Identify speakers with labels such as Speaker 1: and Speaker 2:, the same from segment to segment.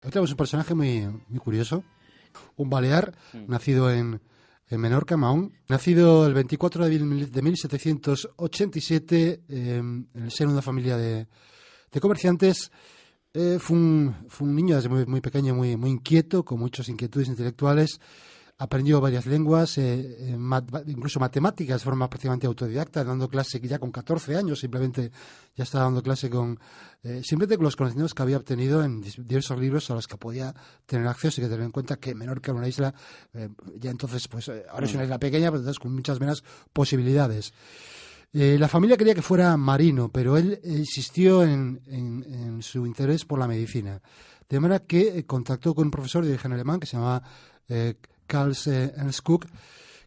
Speaker 1: Hoy tenemos un personaje muy curioso, un balear,
Speaker 2: Mm.
Speaker 1: nacido en Menorca, Mahón, nacido el 24 de abril de 1787 en el seno de una familia de comerciantes. Fue un niño desde muy pequeño, muy inquieto, con muchas inquietudes intelectuales. Aprendió varias lenguas, incluso matemáticas de forma prácticamente autodidacta, dando clase ya con 14 años, simplemente ya estaba dando clase simplemente con los conocimientos que había obtenido en diversos libros a los que podía tener acceso. Y que tener en cuenta que Menorca era una isla, ya entonces, ahora es una isla pequeña, pero entonces con muchas menos posibilidades. La familia quería que fuera marino, pero él insistió en su interés por la medicina. De manera que contactó con un profesor de origen alemán que se llamaba Karl Ernst Cook,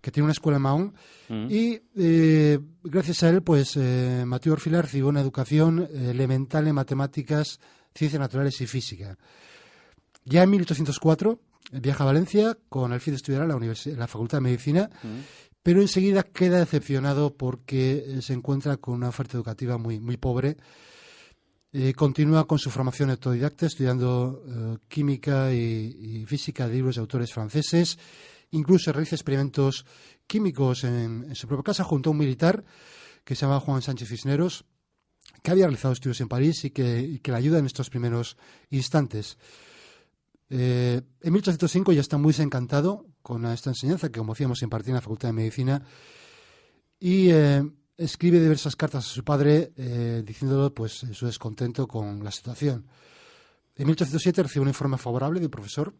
Speaker 1: que tiene una escuela en Mahón, y gracias a él, Mathieu Orfila recibió una educación elemental en matemáticas, ciencias naturales y física. Ya en 1804 viaja a Valencia con el fin de estudiar en la Facultad de Medicina, pero enseguida queda decepcionado porque se encuentra con una oferta educativa muy pobre. Continúa con su formación autodidacta, estudiando química y física de libros de autores franceses. Incluso realiza experimentos químicos en su propia casa junto a un militar que se llamaba Juan Sánchez Cisneros, que había realizado estudios en París y que le ayuda en estos primeros instantes. En 1805 ya está muy desencantado con esta enseñanza que, como decíamos, se impartía en la Facultad de Medicina, y escribe diversas cartas a su padre diciéndole su descontento con la situación. En 1807 recibe un informe favorable del profesor,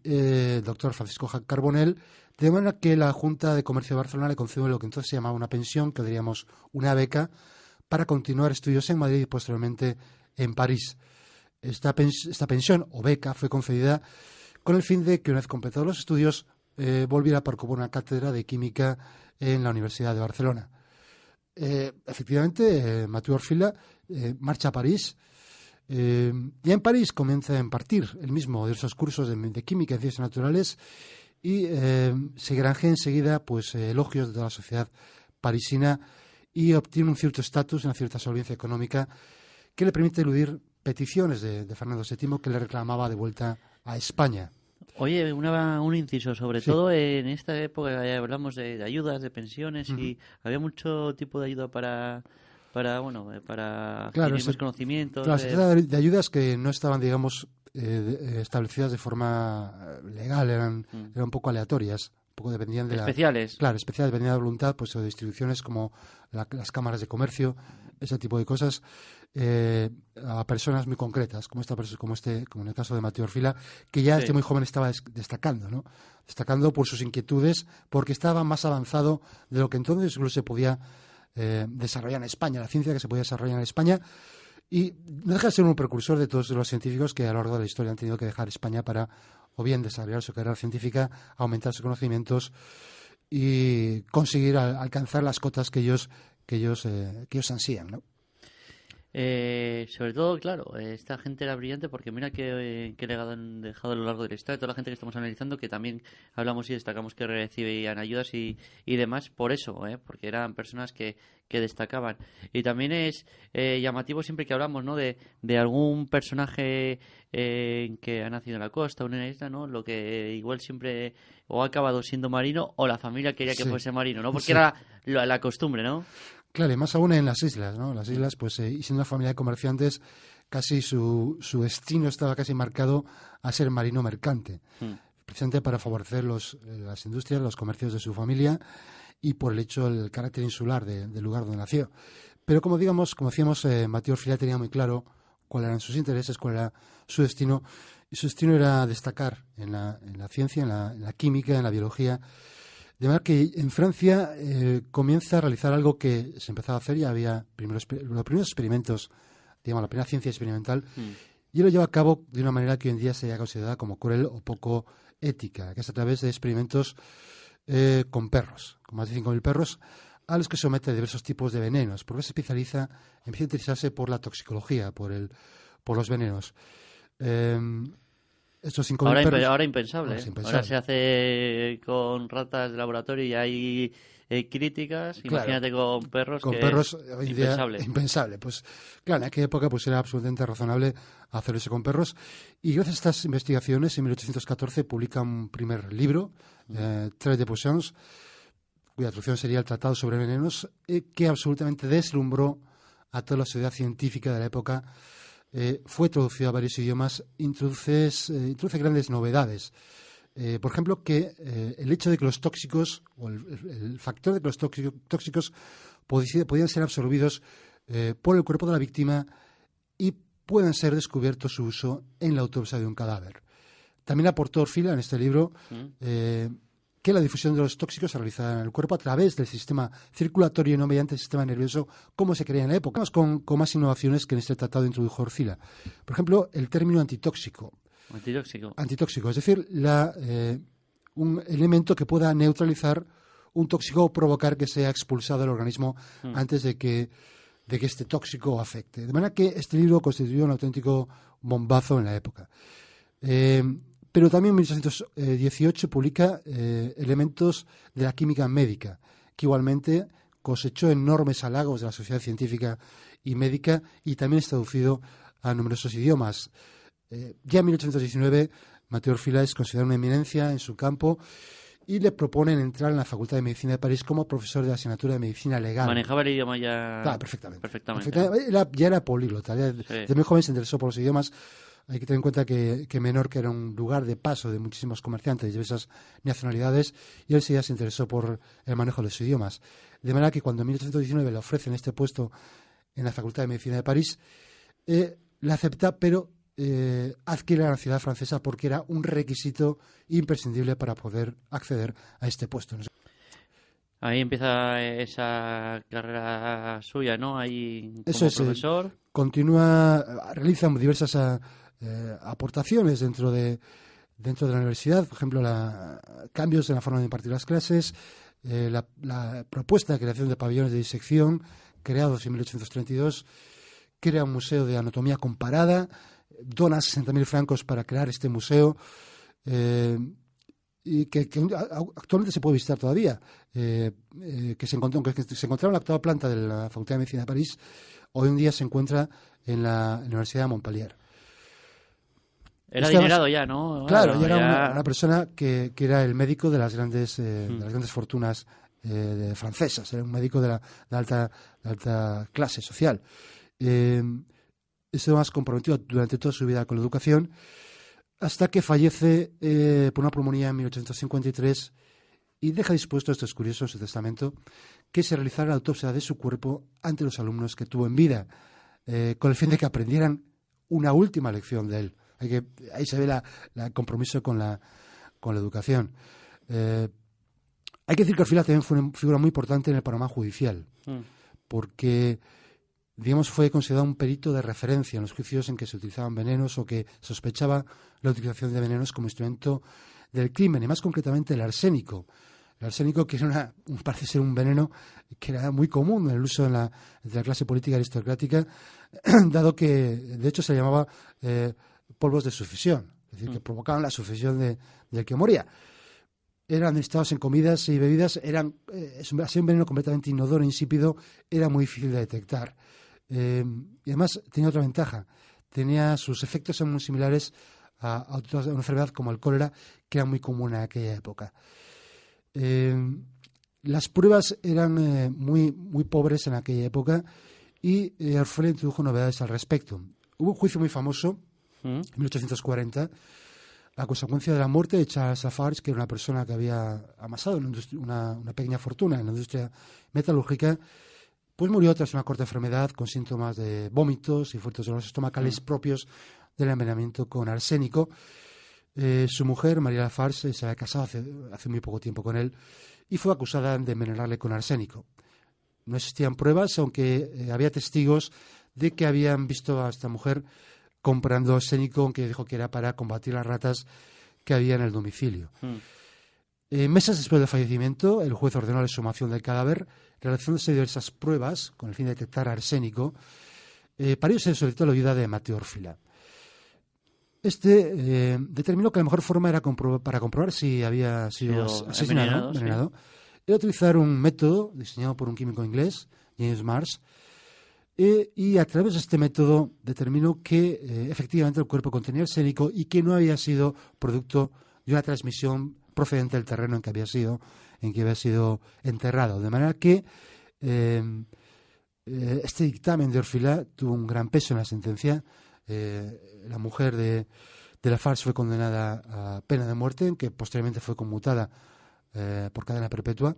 Speaker 1: el doctor Francisco Carbonell, de manera que la Junta de Comercio de Barcelona le concede lo que entonces se llamaba una pensión, que diríamos una beca, para continuar estudios en Madrid y posteriormente en París. Esta pensión o beca fue concedida con el fin de que, una vez completados los estudios, volviera para ocupar una cátedra de química en la Universidad de Barcelona. Efectivamente, Mathieu Orfila marcha a París. Ya en París comienza a impartir el mismo diversos cursos de química y ciencias naturales, y se granjea enseguida elogios de toda la sociedad parisina, y obtiene un cierto estatus, una cierta solvencia económica que le permite eludir peticiones de Fernando VII, que le reclamaba de vuelta a España.
Speaker 2: Oye, un inciso, sobre
Speaker 1: Sí.
Speaker 2: todo en esta época hablamos de ayudas, de pensiones, y había mucho tipo de ayuda para
Speaker 1: Claro,
Speaker 2: adquirir más conocimientos.
Speaker 1: Claro, se trata de ayudas que no estaban, digamos, establecidas de forma legal, eran un poco aleatorias, un poco dependían de
Speaker 2: especiales.
Speaker 1: Claro, especiales, dependían de la voluntad, o de distribuciones como las cámaras de comercio, ese tipo de cosas, a personas muy concretas, como en el caso de Mathieu Orfila, que ya desde muy joven estaba destacando, ¿no? Destacando por sus inquietudes, porque estaba más avanzado de lo que entonces incluso se podía desarrollar en España, la ciencia que se podía desarrollar en España, y no deja de ser un precursor de todos los científicos que a lo largo de la historia han tenido que dejar España para o bien desarrollar su carrera científica, aumentar sus conocimientos y conseguir alcanzar las cotas que ellos ansían, ¿no?
Speaker 2: Sobre todo, claro, esta gente era brillante porque mira qué legado han dejado a lo largo de la historia. Toda la gente que estamos analizando, que también hablamos y destacamos que recibían ayudas y demás, por eso, porque eran personas que destacaban. Y también es llamativo siempre que hablamos, ¿no?, de algún personaje que ha nacido en la costa o en una isla, ¿no?, lo que igual siempre o ha acabado siendo marino o la familia quería que fuese marino, ¿no?, porque era la costumbre, ¿no?
Speaker 1: Claro, y más aún en las islas, ¿no? Las islas, y siendo una familia de comerciantes, casi su destino estaba casi marcado a ser marino mercante, precisamente para favorecer las industrias, los comercios de su familia, y por el hecho del carácter insular del lugar donde nació. Pero como decíamos, Mathieu Orfila tenía muy claro cuáles eran sus intereses, cuál era su destino, y su destino era destacar en la ciencia, en la química, en la biología. De manera que en Francia comienza a realizar algo que se empezaba a hacer, ya había los primeros experimentos, digamos, la primera ciencia experimental, y lo lleva a cabo de una manera que hoy en día sería considerada como cruel o poco ética, que es a través de experimentos con perros, con más de 5.000 perros, a los que somete a diversos tipos de venenos, porque se empieza a interesarse por la toxicología, por los venenos. Estos 5.000 perros...
Speaker 2: Ahora impensable,
Speaker 1: Ahora es impensable.
Speaker 2: Ahora se hace con ratas de laboratorio y hay críticas.
Speaker 1: Claro.
Speaker 2: Imagínate con perros.
Speaker 1: Con
Speaker 2: que
Speaker 1: perros hoy en día
Speaker 2: impensable.
Speaker 1: impensable. Pues claro, en aquella época pues era absolutamente razonable hacer eso con perros. Y gracias a estas investigaciones, en 1814 publica un primer libro, Traité de Poisons, cuya traducción sería el Tratado sobre Venenos, que absolutamente deslumbró a toda la sociedad científica de la época. Fue traducido a varios idiomas, introduce grandes novedades. Por ejemplo, que el hecho de que los tóxicos, o el factor de que los tóxicos podían ser absorbidos por el cuerpo de la víctima y puedan ser descubiertos su uso en la autopsia de un cadáver. También aportó Orfila en este libro que la difusión de los tóxicos se realizaba en el cuerpo a través del sistema circulatorio y no mediante el sistema nervioso, como se creía en la época. Vamos con más innovaciones que en este tratado introdujo Orfila. Por ejemplo, el término antitóxico. Antitóxico, es decir, un elemento que pueda neutralizar un tóxico o provocar que sea expulsado del organismo antes de que este tóxico afecte. De manera que este libro constituyó un auténtico bombazo en la época. Pero también en 1818 publica elementos de la química médica, que igualmente cosechó enormes halagos de la sociedad científica y médica y también es traducido a numerosos idiomas. Ya en 1819, Mateo Orfila es considerado una eminencia en su campo y le proponen entrar en la Facultad de Medicina de París como profesor de la asignatura de Medicina Legal.
Speaker 2: Manejaba el idioma ya...
Speaker 1: Claro, perfectamente.
Speaker 2: Perfectamente.
Speaker 1: Ya era políglota,
Speaker 2: Sí.
Speaker 1: de muy joven se interesó por los idiomas. Hay que tener en cuenta que Menorca era un lugar de paso de muchísimos comerciantes de diversas nacionalidades y él sí ya se interesó por el manejo de los idiomas. De manera que cuando en 1819 le ofrecen este puesto en la Facultad de Medicina de París, le acepta, pero adquiere la nacionalidad francesa porque era un requisito imprescindible para poder acceder a este puesto.
Speaker 2: Ahí empieza esa carrera suya, ¿no? Ahí como
Speaker 1: Eso es,
Speaker 2: profesor.
Speaker 1: Realiza diversas aportaciones dentro de la universidad, por ejemplo, cambios en la forma de impartir las clases, la propuesta de creación de pabellones de disección creados en 1832, crea un museo de anatomía comparada, dona 60.000 francos para crear este museo y que actualmente se puede visitar todavía, que se encontraba en la actual planta de la Facultad de Medicina de París, hoy en día se encuentra en la Universidad de Montpellier.
Speaker 2: Era adinerado ya, ¿no?
Speaker 1: Claro, ya era una persona que era el médico de las grandes fortunas francesas, era un médico de la alta clase social. Estuvo más comprometido durante toda su vida con la educación hasta que fallece por una pulmonía en 1853 y deja dispuesto, esto es curioso en su testamento, que se realizara la autopsia de su cuerpo ante los alumnos que tuvo en vida, con el fin de que aprendieran una última lección de él. Ahí se ve el compromiso con la educación. Hay que decir que Orfila también fue una figura muy importante en el panorama judicial, porque digamos, fue considerado un perito de referencia en los juicios en que se utilizaban venenos o que sospechaba la utilización de venenos como instrumento del crimen, y más concretamente el arsénico. El arsénico, que parece ser un veneno que era muy común en el uso entre la clase política aristocrática, dado que, de hecho, se llamaba polvos de sufisión, es decir, que provocaban la sufisión del que moría. Eran administrados en comidas y bebidas, así un veneno completamente inodoro e insípido, era muy difícil de detectar. Y además tenía otra ventaja, sus efectos eran muy similares a una enfermedad como el cólera, que era muy común en aquella época. Las pruebas eran muy, muy pobres en aquella época y Orfila introdujo novedades al respecto. Hubo un juicio muy famoso en 1840 a consecuencia de la muerte de Charles Lafarge, que era una persona que había amasado una pequeña fortuna en la industria metalúrgica. Pues murió tras una corta enfermedad con síntomas de vómitos y fuertes dolores estomacales propios del envenenamiento con arsénico. Su mujer, María Lafarge, se había casado hace muy poco tiempo con él y fue acusada de envenenarle con arsénico. No existían pruebas, aunque había testigos de que habían visto a esta mujer comprando arsénico, aunque dijo que era para combatir las ratas que había en el domicilio. Meses después del fallecimiento, el juez ordenó la exhumación del cadáver, realizándose diversas pruebas con el fin de detectar arsénico. Para ello se solicitó la ayuda de Mateo Orfila. Determinó que la mejor forma era para comprobar si había sido asesinado, envenenado, era utilizar un método diseñado por un químico inglés, James Marsh, y a través de este método determinó que efectivamente el cuerpo contenía arsénico y que no había sido producto de una transmisión procedente del terreno en que había sido enterrado. De manera que este dictamen de Orfila tuvo un gran peso en la sentencia. La mujer de Lafarge fue condenada a pena de muerte, que posteriormente fue conmutada por cadena perpetua,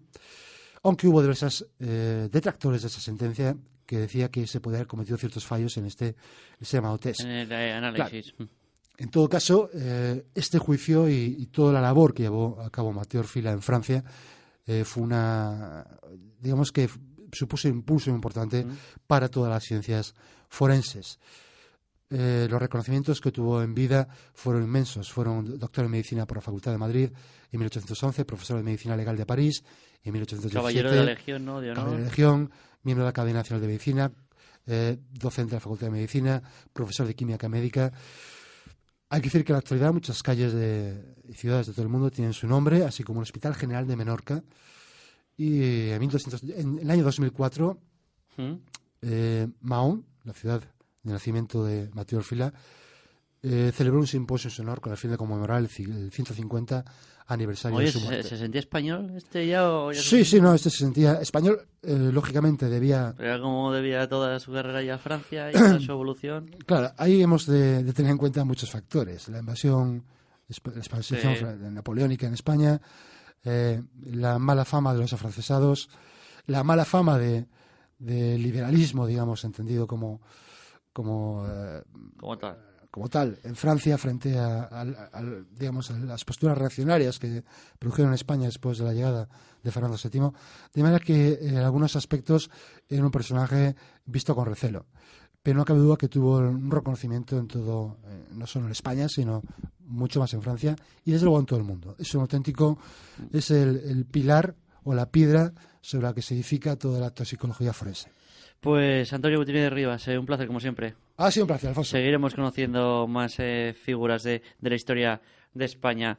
Speaker 1: aunque hubo diversos detractores de esa sentencia que decía que se podía haber cometido ciertos fallos en ese llamado test.
Speaker 2: En el análisis.
Speaker 1: Claro. En todo caso, este juicio y toda la labor que llevó a cabo Mateo Orfila en Francia fue digamos que supuso un impulso importante para todas las ciencias forenses. Los reconocimientos que tuvo en vida fueron inmensos. Fueron doctor en medicina por la Facultad de Madrid en 1811, profesor de medicina legal de París en 1817.
Speaker 2: Caballero de la Legión, ¿no? De honor.
Speaker 1: Caballero de la Legión, miembro de la Academia Nacional de Medicina, docente de la Facultad de Medicina, profesor de química médica. Hay que decir que en la actualidad muchas calles y ciudades de todo el mundo tienen su nombre, así como el Hospital General de Menorca. Y en el año 2004, Mahón, la ciudad de nacimiento de Mateo Orfila, celebró un simposio en su honor con el fin de conmemorar el 150 aniversario de su muerte.
Speaker 2: ¿Se sentía español este ya?
Speaker 1: Sí, no, este se sentía español. Lógicamente debía...
Speaker 2: Pero como debía toda su carrera ya a Francia y toda su evolución.
Speaker 1: Claro, ahí hemos de tener en cuenta muchos factores. La expansión napoleónica en España, la mala fama de los afrancesados, la mala fama de liberalismo, digamos, entendido como tal en Francia frente a las posturas reaccionarias que produjeron en España después de la llegada de Fernando VII, de manera que en algunos aspectos era un personaje visto con recelo, pero no cabe duda que tuvo un reconocimiento en todo, no solo en España, sino mucho más en Francia y desde luego en todo el mundo. Es un auténtico, es el pilar o la piedra sobre la que se edifica toda la toxicología forense.
Speaker 2: Pues Antonio Gutiérrez Rivas, un placer como siempre.
Speaker 1: Ha sido un placer, Alfonso.
Speaker 2: Seguiremos conociendo más figuras de la historia de España.